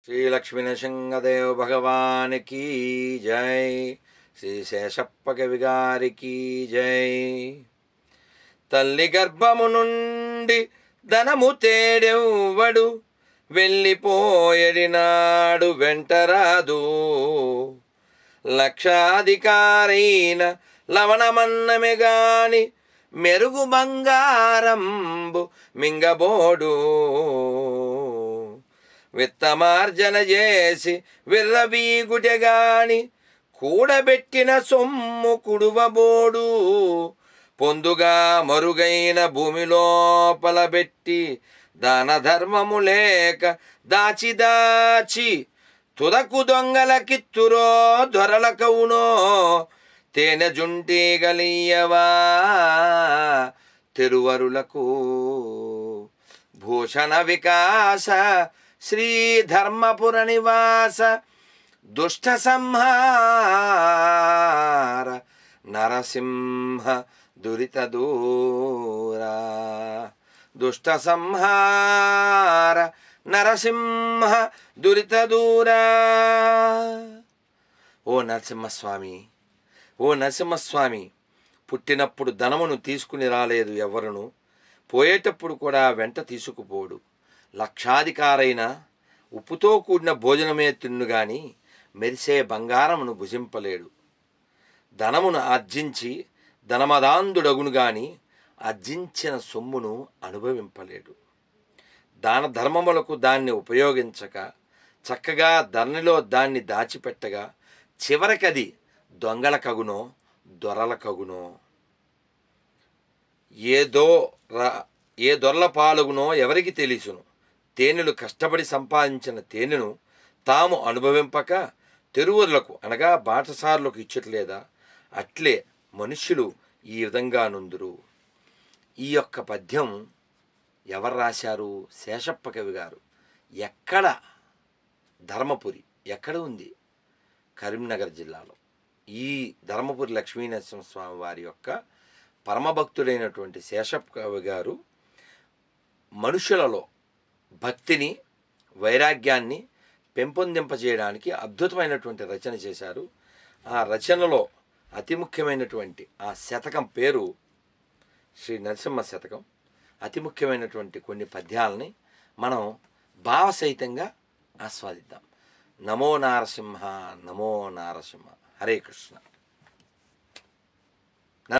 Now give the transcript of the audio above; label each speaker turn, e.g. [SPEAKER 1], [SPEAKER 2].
[SPEAKER 1] श्री लक्ष्मी नृसिंहदेव भगवान की जय। श्री शेषप्प कवि गारी की जय। तल्ली गर्भमु నుండి ధనము తేడెవ్వడు వెళ్ళిపోయెడినాడు వెంటరాదు లక్షాధికారైన లవణమన్నమే గాని మెరుగు బంగారంబు మింగబోడు విత్తమార్జన చేసి విర్రవీగుటె గాని కూడబెట్టిన సొమ్ము కుడువబోడు పొందుగా మరుగైన భూమి లోపల పెట్టి దాన ధర్మము లేక దాచి దాచి తుదకు దొంగలకిత్తురో దొరలకవునో తేనె జుంటి గలియవా తిరువరులకు భూషణ వికాస శ్రీ ధర్మపుర నివాస దుష్ట సంహార నరసింహ దురిత దూరా దుష్ట సంహార నరసింహ దురిత దూరా। ఓ నరసింహస్వామి, ఓ నరసింహస్వామి, పుట్టినప్పుడు ధనమును తీసుకుని రాలేదు ఎవరును, పోయేటప్పుడు కూడా వెంట తీసుకుపోడు। లక్షాధికారైన ఉప్పుతో కూడిన భోజనమే తిన్ను గాని మెరిసే బంగారమును భుజింపలేడు। ధనమును ఆర్జించి ధనమదాంధుడగును గాని ఆర్జించిన సొమ్మును అనుభవింపలేడు। దాన ధర్మములకు దాన్ని ఉపయోగించక చక్కగా ధరణిలో దాన్ని దాచిపెట్టగా చివరకది దొంగల కగునో దొరల కగునో ఏ దొరల పాలుగునో ఎవరికి తెలుసును। తేనెలు కష్టపడి సంపాదించిన తేనెను తాము అనుభవింపక తెరువులకు అనగా బాటసారులకు ఇచ్చట్లేదా, అట్లే మనుష్యులు ఈ విధంగా నుందురు। ఈ యొక్క పద్యం ఎవరు రాశారు? శేషప్ప కవి గారు। ఎక్కడ? ధర్మపురి ఎక్కడ ఉంది? కరీంనగర్ జిల్లాలో। ఈ ధర్మపురి లక్ష్మీనరసింహస్వామి వారి యొక్క పరమభక్తుడైనటువంటి శేషప్ప కవి గారు మనుషులలో భక్తిని వైరాగ్యాన్ని పెంపొందింపజేయడానికి అద్భుతమైనటువంటి రచన చేశారు। ఆ రచనలో అతి ముఖ్యమైనటువంటి ఆ శతకం పేరు శ్రీ నరసింహ శతకం। అతి ముఖ్యమైనటువంటి కొన్ని పద్యాలని మనం భావసహితంగా ఆస్వాదిద్దాం। నమో నారసింహ, నమో నారసింహ। హరే కృష్ణ।